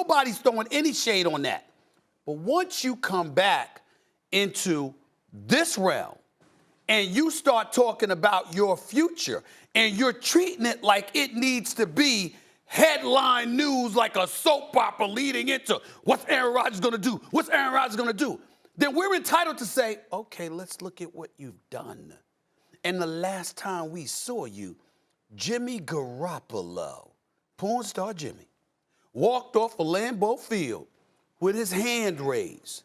nobody's throwing any shade on that. But once you come back into this realm and you start talking about your future and you're treating it like it needs to be headline news like a soap opera leading into what's Aaron Rodgers going to do? What's Aaron Rodgers going to do? Then we're entitled to say, okay, let's look at what you've done. And the last time we saw you, Jimmy Garoppolo, porn star Jimmy, walked off a Lambeau Field with his hand raised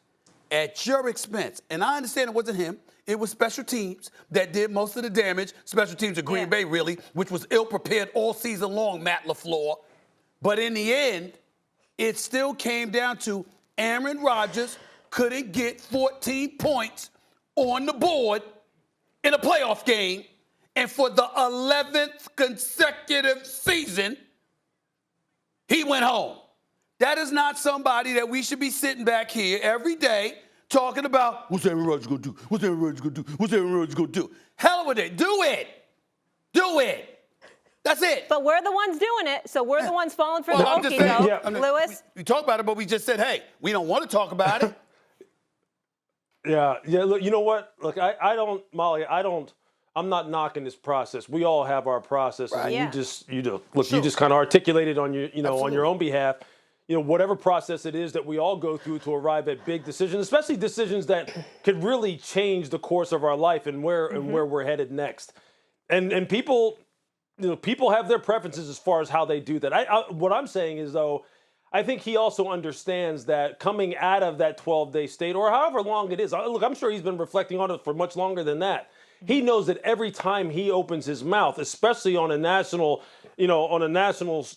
at your expense. And I understand it wasn't him. It was special teams that did most of the damage. Special teams of Green Bay, really, which was ill-prepared all season long, Matt LaFleur. But in the end, it still came down to Aaron Rodgers couldn't get 14 points on the board in a playoff game. And for the 11th consecutive season, he went home. That is not somebody that we should be sitting back here every day talking about, what's Aaron Rodgers going to do? What's Aaron Rodgers going to do? What's Aaron Rodgers going to do? Hell with it. Do it. Do it. That's it. But we're the ones doing it, so we're the ones falling for the okey doke. Lewis? We talk about it, but we just said, hey, we don't want to talk about it. Yeah. Look, you know what? Look, I don't, Molly, I'm not knocking this process. We all have our processes. Right. And you just kind of articulated on your, on your own behalf, whatever process it is that we all go through to arrive at big decisions, especially decisions that could really change the course of our life and where we're headed next. And people, people have their preferences as far as how they do that. What I'm saying is, though, I think he also understands that coming out of that 12-day state, or however long it is, look, I'm sure he's been reflecting on it for much longer than that. He knows that every time he opens his mouth, especially on a national,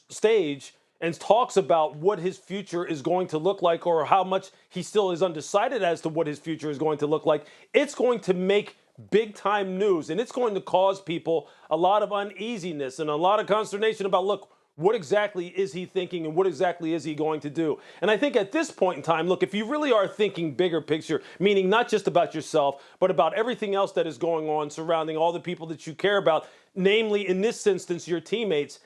stage, and talks about what his future is going to look like or how much he still is undecided as to what his future is going to look like, it's going to make big-time news, and it's going to cause people a lot of uneasiness and a lot of consternation about, look, what exactly is he thinking and what exactly is he going to do? And I think at this point in time, look, if you really are thinking bigger picture, meaning not just about yourself, but about everything else that is going on surrounding all the people that you care about, namely, in this instance, your teammates,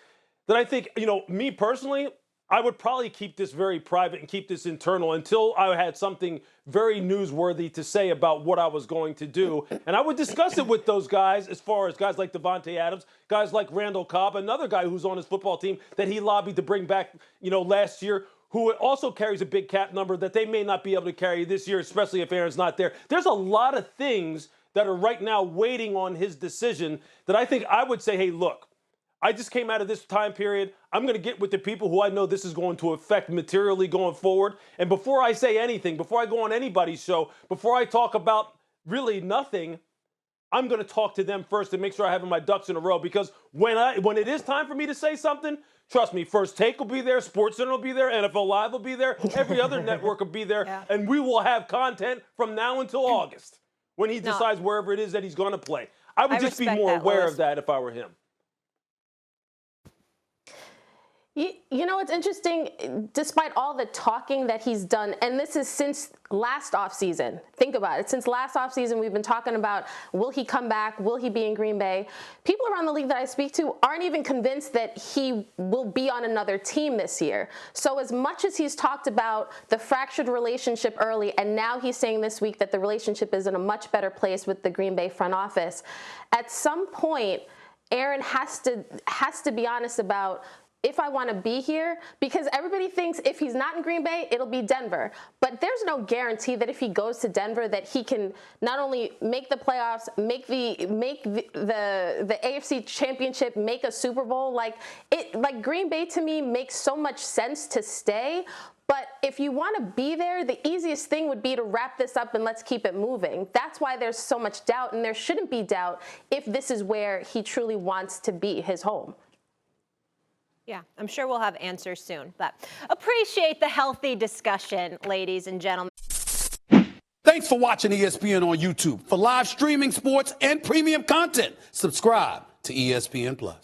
then I think, me personally, I would probably keep this very private and keep this internal until I had something very newsworthy to say about what I was going to do. And I would discuss it with those guys, as far as guys like Devontae Adams, guys like Randall Cobb, another guy who's on his football team that he lobbied to bring back, last year, who also carries a big cap number that they may not be able to carry this year, especially if Aaron's not there. There's a lot of things that are right now waiting on his decision that I think I would say, hey, look, I just came out of this time period. I'm going to get with the people who I know this is going to affect materially going forward. And before I say anything, before I go on anybody's show, before I talk about really nothing, I'm going to talk to them first and make sure I have my ducks in a row. Because when it is time for me to say something, trust me, First Take will be there, SportsCenter will be there, NFL Live will be there, every other network will be there, and we will have content from now until August when he decides wherever it is that he's going to play. I would just be more aware of that if I were him. It's interesting, despite all the talking that he's done, and this is since last offseason. Think about it. Since last offseason, we've been talking about, will he come back? Will he be in Green Bay? People around the league that I speak to aren't even convinced that he will be on another team this year. So as much as he's talked about the fractured relationship early, and now he's saying this week that the relationship is in a much better place with the Green Bay front office, at some point, Aaron has to be honest about, if I want to be here, because everybody thinks if he's not in Green Bay, it'll be Denver. But there's no guarantee that if he goes to Denver that he can not only make the playoffs, make the AFC Championship, make a Super Bowl. Like Green Bay to me makes so much sense to stay. But if you want to be there, the easiest thing would be to wrap this up and let's keep it moving. That's why there's so much doubt, and there shouldn't be doubt if this is where he truly wants to be, his home. Yeah, I'm sure we'll have answers soon, but appreciate the healthy discussion, ladies and gentlemen. Thanks for watching ESPN on YouTube. For live streaming, sports, and premium content, subscribe to ESPN+.